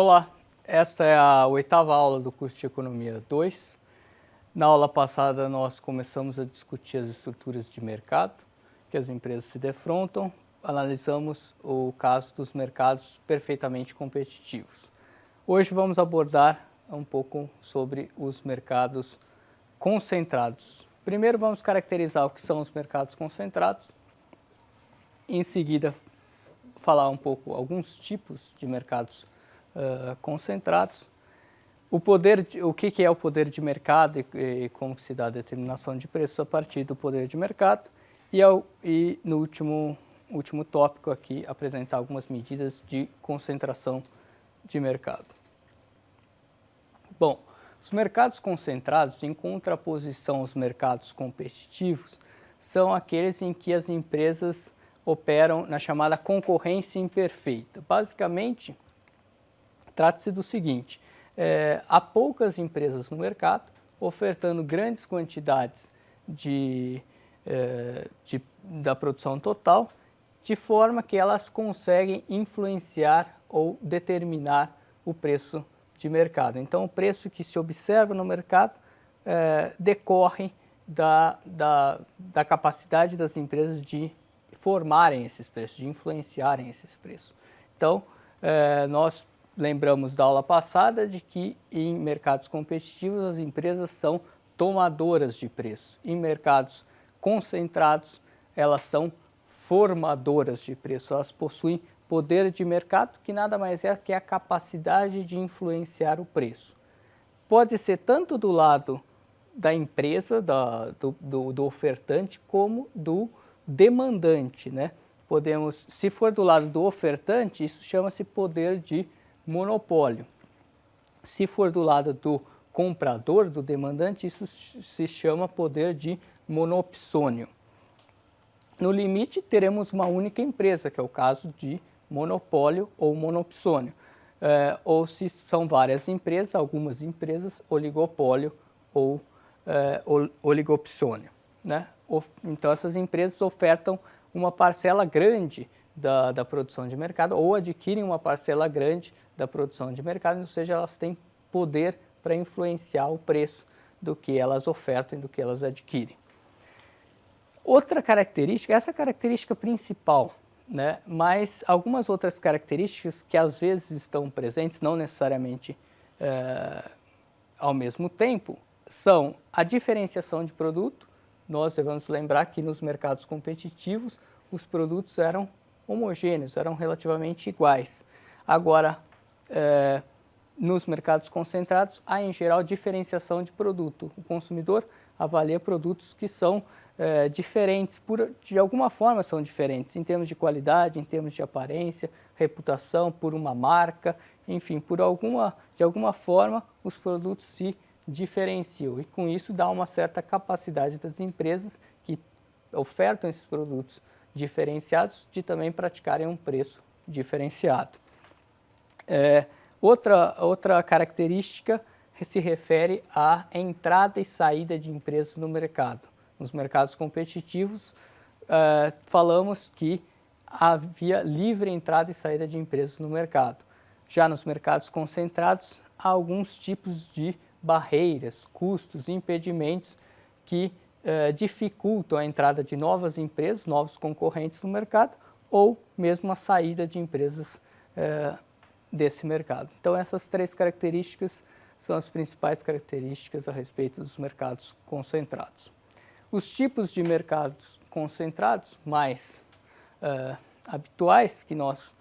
Olá, esta é a 8ª aula do curso de Economia 2. Na aula passada nós começamos a discutir as estruturas de mercado que as empresas se defrontam, analisamos o caso dos mercados perfeitamente competitivos. Hoje vamos abordar um pouco sobre os mercados concentrados. Primeiro vamos caracterizar o que são os mercados concentrados, em seguida falar um pouco alguns tipos de mercados concentrados, o que é o poder de mercado e como se dá a determinação de preços a partir do poder de mercado, e no último tópico aqui apresentar algumas medidas de concentração de mercado. Bom, os mercados concentrados, em contraposição aos mercados competitivos, são aqueles em que as empresas operam na chamada concorrência imperfeita. Basicamente, trata-se do seguinte: há poucas empresas no mercado ofertando grandes quantidades da produção total, de forma que elas conseguem influenciar ou determinar o preço de mercado. Então, o preço que se observa no mercado decorre da capacidade das empresas de formarem esses preços, de influenciarem esses preços. Então, nós lembramos da aula passada de que em mercados competitivos as empresas são tomadoras de preço. Em mercados concentrados, elas são formadoras de preço. Elas possuem poder de mercado, que nada mais é que a capacidade de influenciar o preço. Pode ser tanto do lado da empresa, do ofertante, como do demandante, né? Se for do lado do ofertante, isso chama-se poder de monopólio. Se for do lado do comprador, do demandante, isso se chama poder de monopsônio. No limite, teremos uma única empresa, que é o caso de monopólio ou monopsônio. Ou se são várias empresas, algumas empresas, oligopólio ou oligopsônio, né? Então, essas empresas ofertam uma parcela grande da produção de mercado ou adquirem uma parcela grande da produção de mercado, ou seja, elas têm poder para influenciar o preço do que elas ofertam e do que elas adquirem. Outra característica, essa característica principal, né? Mas algumas outras características que às vezes estão presentes, não necessariamente ao mesmo tempo, são a diferenciação de produto. Nós devemos lembrar que nos mercados competitivos os produtos eram homogêneos, eram relativamente iguais. Agora, nos mercados concentrados, há em geral diferenciação de produto. O consumidor avalia produtos que são diferentes, de alguma forma são diferentes, em termos de qualidade, em termos de aparência, reputação, por uma marca, enfim, de alguma forma os produtos se diferenciam, e com isso dá uma certa capacidade das empresas que ofertam esses produtos diferenciados de também praticarem um preço diferenciado. Outra característica se refere à entrada e saída de empresas no mercado. Nos mercados competitivos, falamos que havia livre entrada e saída de empresas no mercado. Já nos mercados concentrados, há alguns tipos de barreiras, custos, impedimentos que dificultam a entrada de novas empresas, novos concorrentes no mercado, ou mesmo a saída de empresas desse mercado. Então, essas três características são as principais características a respeito dos mercados concentrados. Os tipos de mercados concentrados mais habituais que nós,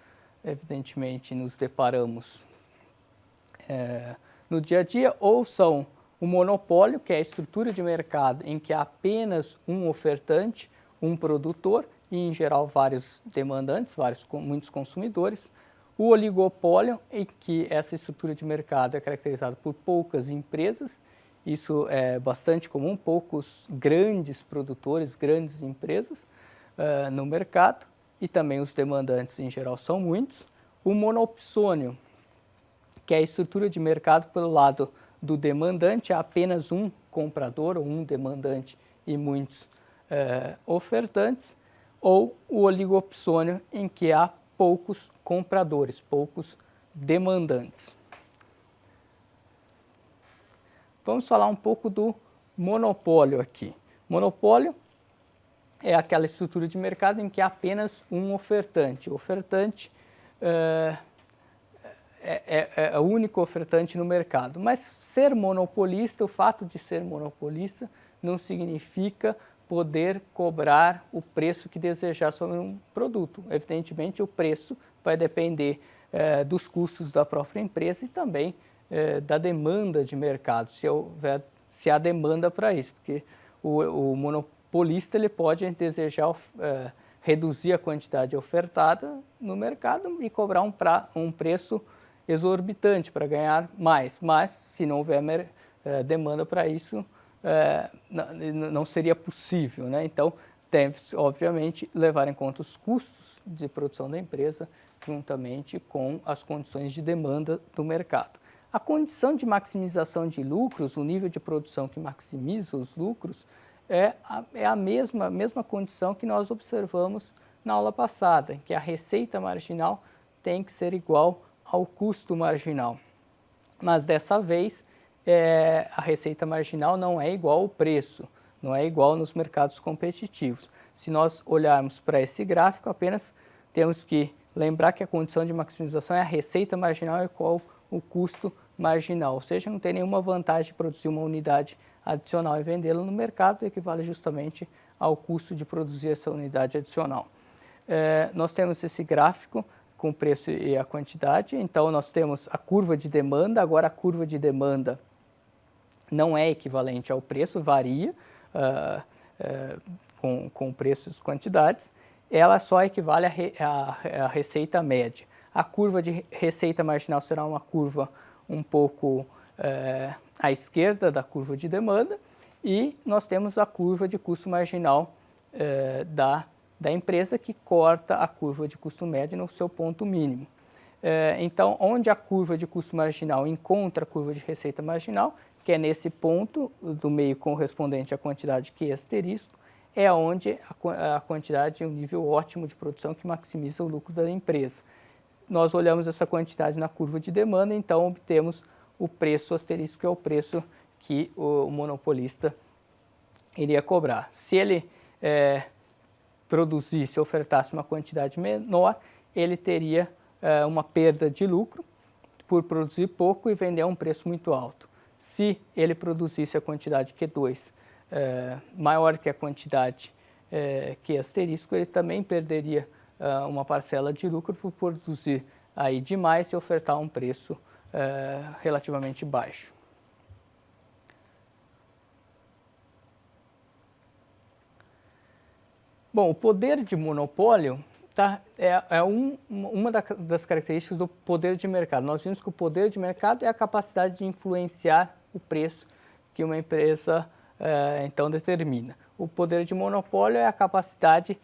evidentemente, nos deparamos no dia a dia, ou são o monopólio, que é a estrutura de mercado em que há apenas um ofertante, um produtor e, em geral, vários demandantes, muitos consumidores. O oligopólio, em que essa estrutura de mercado é caracterizada por poucas empresas, isso é bastante comum, poucos grandes produtores, grandes empresas no mercado, e também os demandantes, em geral, são muitos. O monopsônio, que é a estrutura de mercado pelo lado do demandante, há apenas um comprador ou um demandante e muitos ofertantes, ou o oligopsônio, em que há poucos compradores, poucos demandantes. Vamos falar um pouco do monopólio aqui. Monopólio é aquela estrutura de mercado em que há apenas um ofertante. O ofertante é o único ofertante no mercado. Mas ser monopolista, o fato de ser monopolista, não significa poder cobrar o preço que desejar sobre um produto. Evidentemente, o preço vai depender dos custos da própria empresa e também da demanda de mercado, se há demanda para isso, porque o monopolista ele pode desejar reduzir a quantidade ofertada no mercado e cobrar um preço exorbitante para ganhar mais, mas se não houver demanda para isso, não seria possível, né? Então, deve-se, obviamente, levar em conta os custos de produção da empresa juntamente com as condições de demanda do mercado. A condição de maximização de lucros, o nível de produção que maximiza os lucros, é a mesma condição que nós observamos na aula passada, em que a receita marginal tem que ser igual ao custo marginal. Mas dessa vez, a receita marginal não é igual ao preço, não é igual nos mercados competitivos. Se nós olharmos para esse gráfico, apenas temos que lembrar que a condição de maximização é a receita marginal igual o custo marginal, ou seja, não tem nenhuma vantagem de produzir uma unidade adicional e vendê-la no mercado, equivale justamente ao custo de produzir essa unidade adicional. Nós temos esse gráfico com o preço e a quantidade, então nós temos a curva de demanda, agora a curva de demanda não é equivalente ao preço, varia com preços e quantidades, ela só equivale à receita média. A curva de receita marginal será uma curva um pouco à esquerda da curva de demanda e nós temos a curva de custo marginal da empresa que corta a curva de custo médio no seu ponto mínimo. Então, onde a curva de custo marginal encontra a curva de receita marginal, que é nesse ponto do meio correspondente à quantidade Q asterisco, é onde a quantidade é um nível ótimo de produção que maximiza o lucro da empresa. Nós olhamos essa quantidade na curva de demanda, então obtemos o preço asterisco, que é o preço que o monopolista iria cobrar. Se ele produzisse, ofertasse uma quantidade menor, ele teria uma perda de lucro por produzir pouco e vender a um preço muito alto. Se ele produzisse a quantidade Q2 maior que a quantidade Q asterisco, ele também perderia uma parcela de lucro por produzir aí demais e ofertar um preço relativamente baixo. Bom, o poder de monopólio uma das características do poder de mercado. Nós vimos que o poder de mercado é a capacidade de influenciar o preço que uma empresa então determina. O poder de monopólio é a capacidade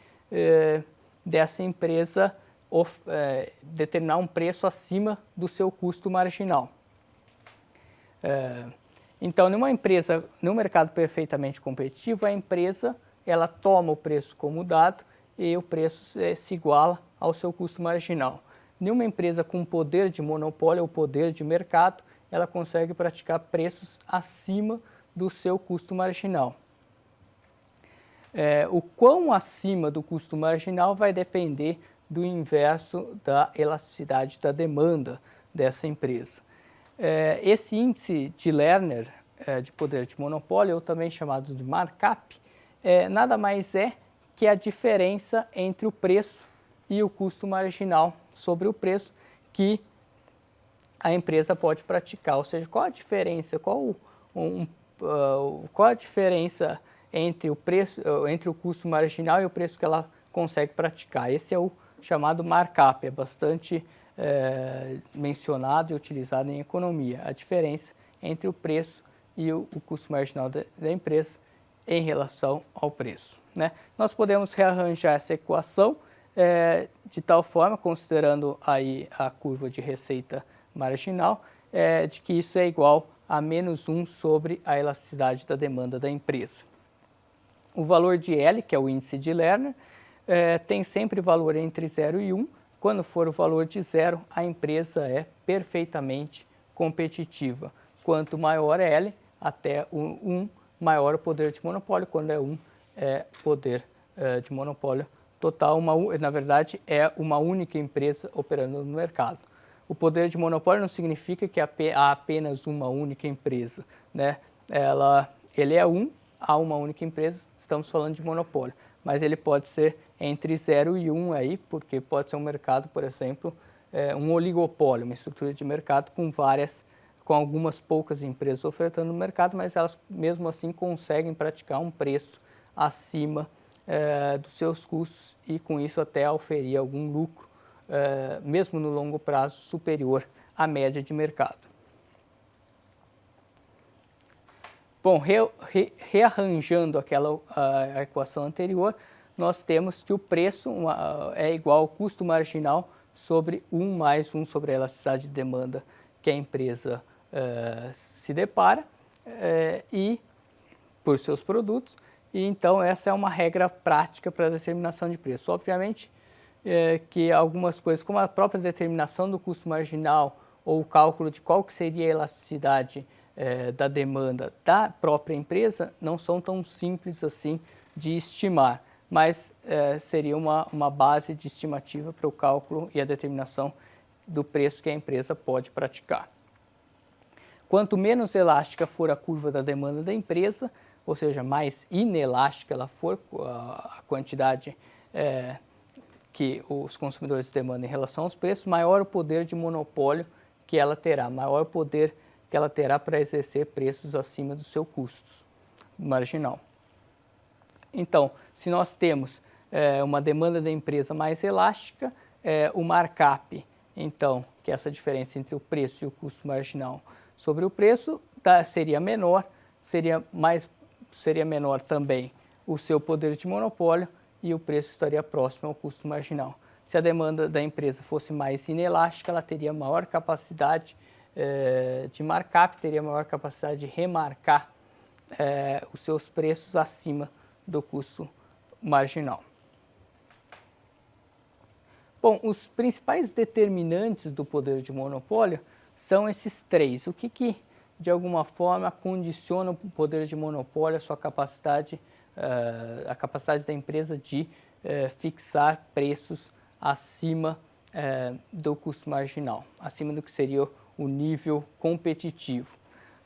dessa empresa determinar um preço acima do seu custo marginal. Então, num mercado perfeitamente competitivo, a empresa ela toma o preço como dado e o preço se iguala ao seu custo marginal. Numa empresa com poder de monopólio ou poder de mercado, ela consegue praticar preços acima do seu custo marginal. O quão acima do custo marginal vai depender do inverso da elasticidade da demanda dessa empresa. Esse índice de Lerner, de poder de monopólio, ou também chamado de markup, nada mais é que a diferença entre o preço e o custo marginal sobre o preço que a empresa pode praticar. Ou seja, qual a diferença, qual a diferença entre o custo marginal e o preço que ela consegue praticar. Esse é o chamado markup, é bastante mencionado e utilizado em economia. A diferença entre o preço e o custo marginal da empresa em relação ao preço, né? Nós podemos rearranjar essa equação de tal forma, considerando aí a curva de receita marginal, de que isso é igual a menos 1 sobre a elasticidade da demanda da empresa. O valor de L, que é o índice de Lerner, tem sempre valor entre 0 e 1, Quando for o valor de 0, a empresa é perfeitamente competitiva. Quanto maior é L, até o 1, maior o poder de monopólio. Quando é 1, é poder de monopólio total. Na verdade, é uma única empresa operando no mercado. O poder de monopólio não significa que há apenas uma única empresa, né? Ele é há uma única empresa, estamos falando de monopólio, mas ele pode ser entre 0 e 1 aí, porque pode ser um mercado, por exemplo, um oligopólio, uma estrutura de mercado com algumas poucas empresas ofertando no mercado, mas elas mesmo assim conseguem praticar um preço acima dos seus custos e com isso até oferir algum lucro, mesmo no longo prazo, superior à média de mercado. Bom, rearranjando a equação anterior, nós temos que o preço é igual ao custo marginal sobre 1 mais 1 sobre a elasticidade de demanda que a empresa se depara e por seus produtos. E então essa é uma regra prática para a determinação de preço. Obviamente que algumas coisas, como a própria determinação do custo marginal ou o cálculo de qual que seria a elasticidade da demanda da própria empresa, não são tão simples assim de estimar, mas seria uma base de estimativa para o cálculo e a determinação do preço que a empresa pode praticar. Quanto menos elástica for a curva da demanda da empresa, ou seja, mais inelástica ela for, a quantidade que os consumidores demandam em relação aos preços, maior o poder de monopólio que ela terá, maior o poder que ela terá para exercer preços acima do seu custo marginal. Então, se nós temos uma demanda da empresa mais elástica, o markup, então, que é essa diferença entre o preço e o custo marginal sobre o preço, seria menor, seria menor também o seu poder de monopólio e o preço estaria próximo ao custo marginal. Se a demanda da empresa fosse mais inelástica, ela teria maior capacidade de markup, teria maior capacidade de remarcar os seus preços acima do custo marginal. Bom, os principais determinantes do poder de monopólio são esses três. O que de alguma forma condiciona o poder de monopólio, a capacidade da empresa de fixar preços acima do custo marginal, acima do que seria o nível competitivo,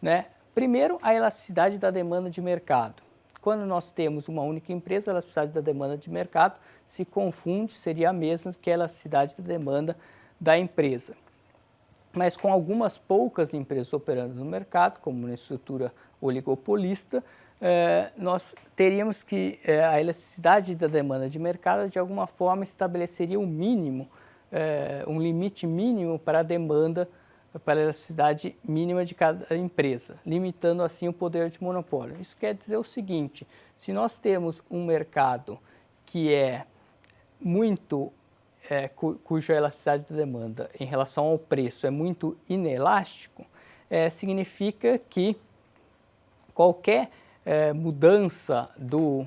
né? Primeiro, a elasticidade da demanda de mercado. Quando nós temos uma única empresa, a elasticidade da demanda de mercado se confunde, seria a mesma que a elasticidade da demanda da empresa. Mas com algumas poucas empresas operando no mercado, como na estrutura oligopolista, nós teríamos que a elasticidade da demanda de mercado de alguma forma estabeleceria um mínimo, um limite mínimo para a demanda, para a elasticidade mínima de cada empresa, limitando assim o poder de monopólio. Isso quer dizer o seguinte: se nós temos um mercado que é muito, cuja elasticidade da demanda em relação ao preço é muito inelástico, significa que qualquer mudança do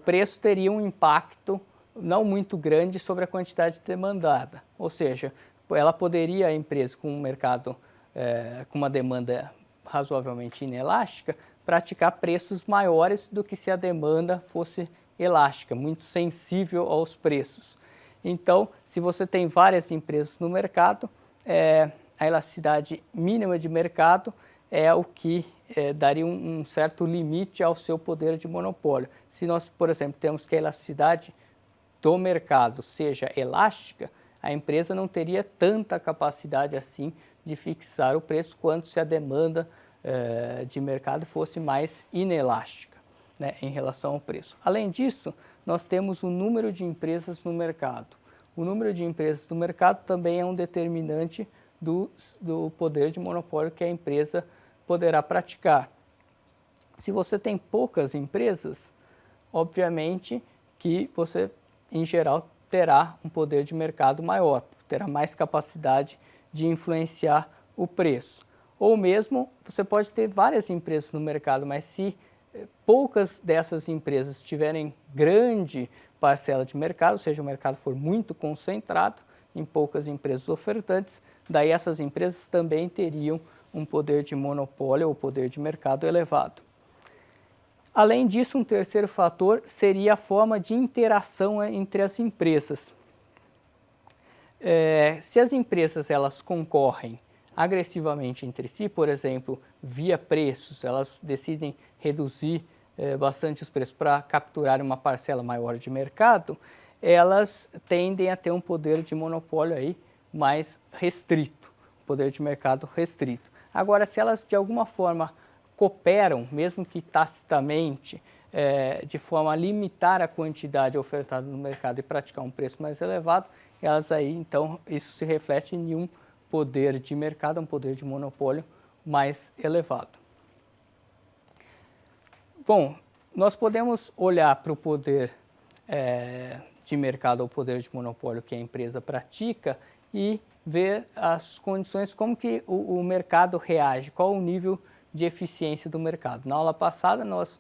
preço teria um impacto não muito grande sobre a quantidade demandada. Ou seja, a empresa com um mercado com uma demanda razoavelmente inelástica, praticar preços maiores do que se a demanda fosse elástica, muito sensível aos preços. Então, se você tem várias empresas no mercado, a elasticidade mínima de mercado é o que daria um certo limite ao seu poder de monopólio. Se nós, por exemplo, temos que a elasticidade do mercado seja elástica, a empresa não teria tanta capacidade assim de fixar o preço quanto se a demanda de mercado fosse mais inelástica, né, em relação ao preço. Além disso, nós temos o número de empresas no mercado. O número de empresas no mercado também é um determinante do poder de monopólio que a empresa poderá praticar. Se você tem poucas empresas, obviamente que você, em geral, terá um poder de mercado maior, terá mais capacidade de influenciar o preço. Ou mesmo, você pode ter várias empresas no mercado, mas se poucas dessas empresas tiverem grande parcela de mercado, ou seja, o mercado for muito concentrado em poucas empresas ofertantes, daí essas empresas também teriam um poder de monopólio ou poder de mercado elevado. Além disso, um terceiro fator seria a forma de interação entre as empresas. Se as empresas elas concorrem agressivamente entre si, por exemplo, via preços, elas decidem reduzir bastante os preços para capturar uma parcela maior de mercado, elas tendem a ter um poder de monopólio aí mais restrito, poder de mercado restrito. Agora, se elas de alguma forma cooperam, mesmo que tacitamente, de forma a limitar a quantidade ofertada no mercado e praticar um preço mais elevado, elas aí, então, isso se reflete em um poder de mercado, um poder de monopólio mais elevado. Bom, nós podemos olhar para o poder de mercado ou poder de monopólio que a empresa pratica e ver as condições, como que o mercado reage, qual o nível de eficiência do mercado. Na aula passada, nós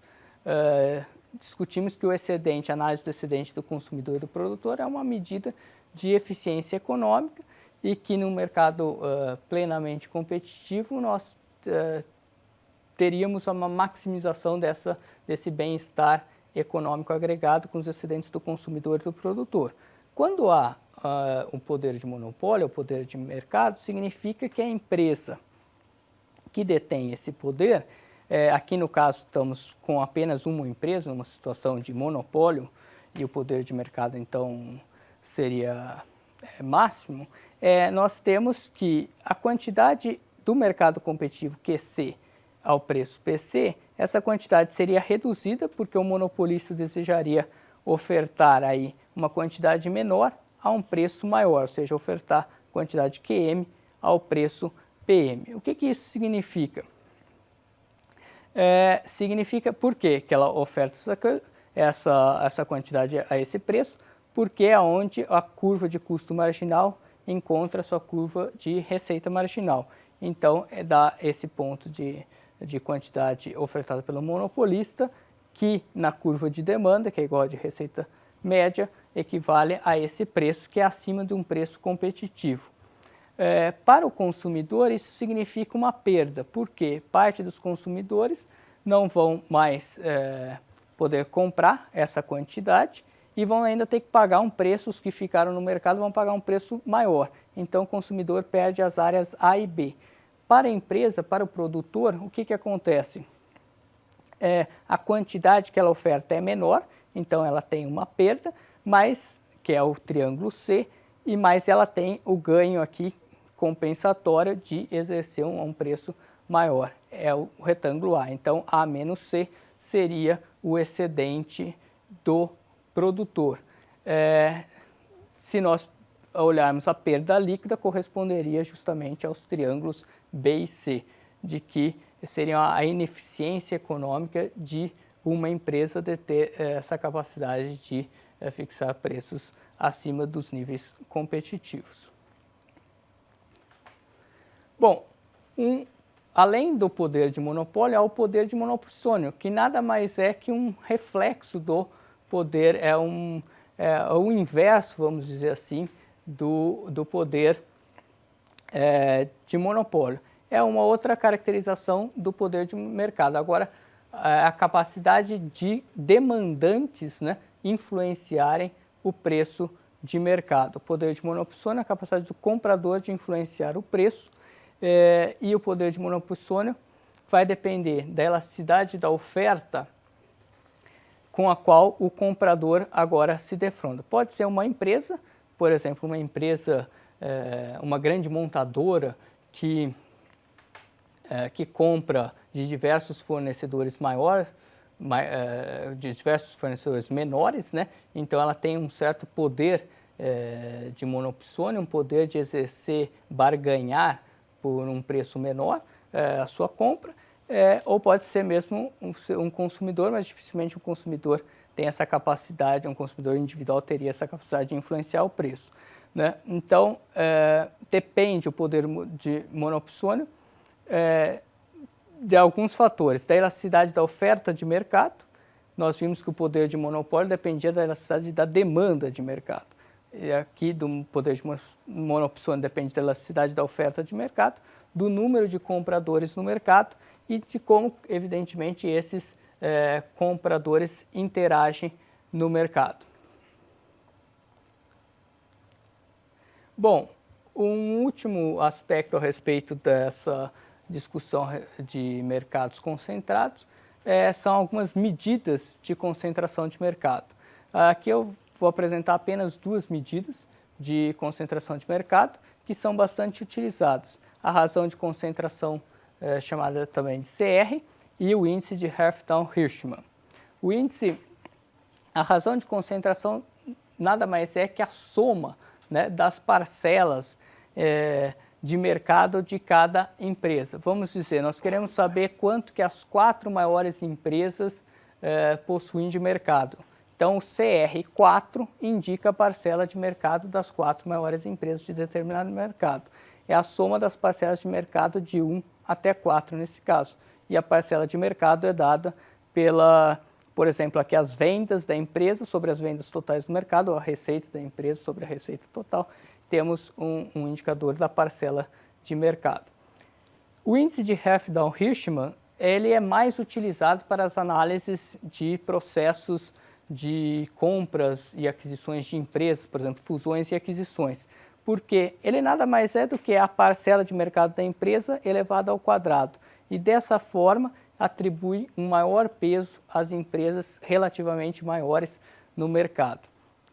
discutimos que o excedente, a análise do excedente do consumidor e do produtor é uma medida de eficiência econômica e que no mercado plenamente competitivo nós teríamos uma maximização desse bem-estar econômico agregado com os excedentes do consumidor e do produtor. Quando há um poder de monopólio, o poder de mercado, significa que a empresa que detém esse poder, aqui no caso estamos com apenas uma empresa, numa situação de monopólio, e o poder de mercado então seria máximo, nós temos que a quantidade do mercado competitivo QC ao preço PC, essa quantidade seria reduzida porque o monopolista desejaria ofertar aí uma quantidade menor a um preço maior, ou seja, ofertar quantidade QM ao preço PM. O que isso significa? Significa por que ela oferta essa quantidade a esse preço, porque é onde a curva de custo marginal encontra a sua curva de receita marginal. Então, dá esse ponto de quantidade ofertada pelo monopolista, que na curva de demanda, que é igual a de receita média, equivale a esse preço, que é acima de um preço competitivo. Para o consumidor, isso significa uma perda, porque parte dos consumidores não vão mais poder comprar essa quantidade e vão ainda ter que pagar um preço, os que ficaram no mercado vão pagar um preço maior. Então, o consumidor perde as áreas A e B. Para a empresa, para o produtor, o que acontece? A quantidade que ela oferta é menor, então ela tem uma perda, mas, que é o triângulo C, e mais ela tem o ganho aqui compensatório de exercer um preço maior, é o retângulo A. Então, A menos C seria o excedente do produtor. Se nós olharmos a perda líquida, corresponderia justamente aos triângulos B e C, de que seria a ineficiência econômica de uma empresa de ter essa capacidade de fixar preços acima dos níveis competitivos. Bom, além do poder de monopólio, há o poder de monopsônio, que nada mais é que um reflexo do poder, o inverso, vamos dizer assim, do poder de monopólio. É uma outra caracterização do poder de mercado. Agora, a capacidade de demandantes, né, influenciarem o preço de mercado. O poder de monopsônio é a capacidade do comprador de influenciar o preço, e o poder de monopsônio vai depender da elasticidade da oferta com a qual o comprador agora se defronta. Pode ser uma empresa, por exemplo, uma empresa, uma grande montadora que compra de diversos fornecedores maiores, de diversos fornecedores menores, né? Então ela tem um certo poder de monopsônio, um poder de exercer, barganhar por um preço menor a sua compra, ou pode ser mesmo um consumidor, mas dificilmente um consumidor tem essa capacidade, um consumidor individual teria essa capacidade de influenciar o preço, né? Então, depende o poder de monopsônio de alguns fatores, da elasticidade da oferta de mercado, nós vimos que o poder de monopólio dependia da elasticidade da demanda de mercado. E aqui do poder de monopsônio depende da elasticidade da oferta de mercado, do número de compradores no mercado e de como, evidentemente, esses compradores interagem no mercado. Bom, um último aspecto a respeito dessa discussão de mercados concentrados são algumas medidas de concentração de mercado. Aqui eu vou apresentar apenas duas medidas de concentração de mercado que são bastante utilizadas. A razão de concentração chamada também de CR e o índice de Herfindahl-Hirschman. O índice, a razão de concentração nada mais é que a soma, né, das parcelas de mercado de cada empresa. Vamos dizer, nós queremos saber quanto que as 4 maiores empresas possuem de mercado. Então, o CR4 indica a parcela de mercado das 4 maiores empresas de determinado mercado. É a soma das parcelas de mercado de 1 até 4 nesse caso. E a parcela de mercado é dada pela, por exemplo, aqui as vendas da empresa sobre as vendas totais do mercado, ou a receita da empresa sobre a receita total. Temos um indicador da parcela de mercado. O índice de Herfindahl-Hirschman, ele é mais utilizado para as análises de processos de compras e aquisições de empresas, por exemplo, fusões e aquisições, porque ele nada mais é do que a parcela de mercado da empresa elevada ao quadrado e dessa forma atribui um maior peso às empresas relativamente maiores no mercado,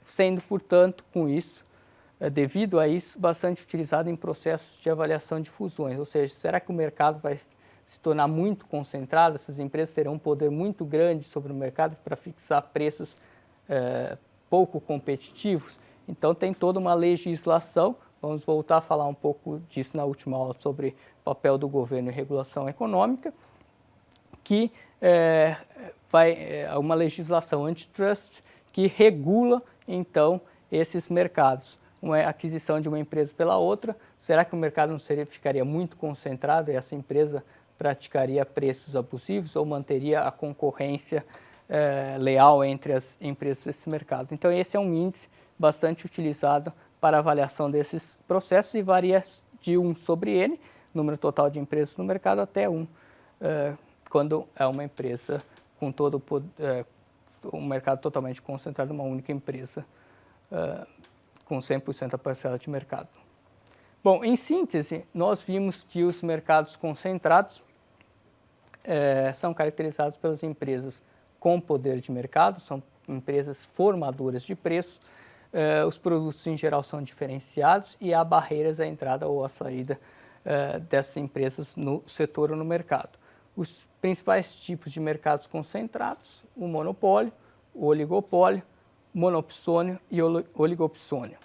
sendo, portanto, com isso, devido a isso, bastante utilizado em processos de avaliação de fusões, ou seja, será que o mercado vai se tornar muito concentrado, essas empresas terão um poder muito grande sobre o mercado para fixar preços pouco competitivos? Então tem toda uma legislação, vamos voltar a falar um pouco disso na última aula sobre o papel do governo e regulação econômica, que uma legislação antitrust que regula então esses mercados. Uma aquisição de uma empresa pela outra, será que o mercado não ficaria muito concentrado e essa empresa praticaria preços abusivos ou manteria a concorrência leal entre as empresas desse mercado? Então esse é um índice bastante utilizado para avaliação desses processos e varia de 1 sobre N, número total de empresas no mercado, até 1, quando é uma empresa com todo o mercado totalmente concentrado em uma única empresa, com 100% da parcela de mercado. Bom, em síntese, nós vimos que os mercados concentrados são caracterizados pelas empresas com poder de mercado, são empresas formadoras de preço, os produtos em geral são diferenciados e há barreiras à entrada ou à saída dessas empresas no setor ou no mercado. Os principais tipos de mercados concentrados, o monopólio, o oligopólio, monopsônio e oligopsônio.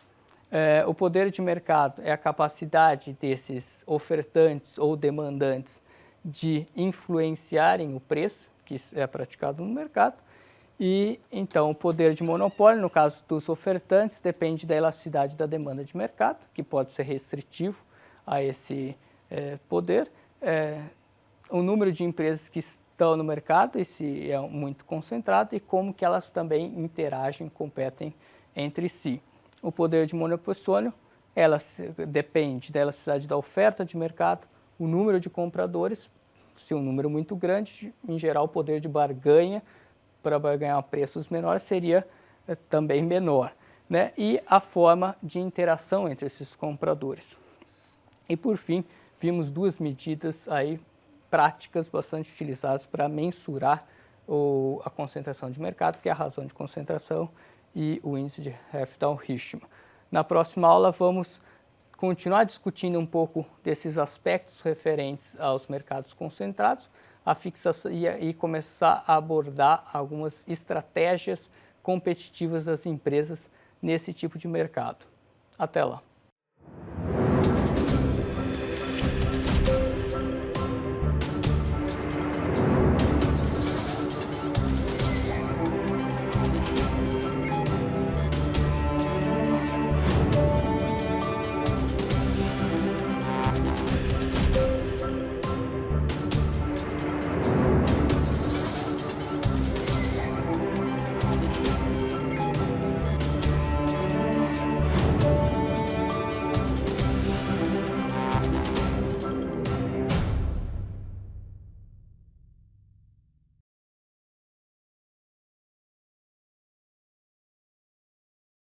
O poder de mercado é a capacidade desses ofertantes ou demandantes de influenciarem o preço que é praticado no mercado. E então o poder de monopólio, no caso dos ofertantes, depende da elasticidade da demanda de mercado, que pode ser restritivo a esse poder. O número de empresas que estão no mercado, esse é muito concentrado, e como que elas também interagem, competem entre si. O poder de monopsônio, depende da elasticidade da oferta de mercado, o número de compradores, se um número muito grande, em geral o poder de barganha para barganhar preços menores seria também menor, né? E a forma de interação entre esses compradores. E por fim, vimos duas medidas aí práticas bastante utilizadas para mensurar a concentração de mercado, que é a razão de concentração e o índice de Herfindahl-Hirschman. Na próxima aula vamos continuar discutindo um pouco desses aspectos referentes aos mercados concentrados, a fixação e começar a abordar algumas estratégias competitivas das empresas nesse tipo de mercado. Até lá!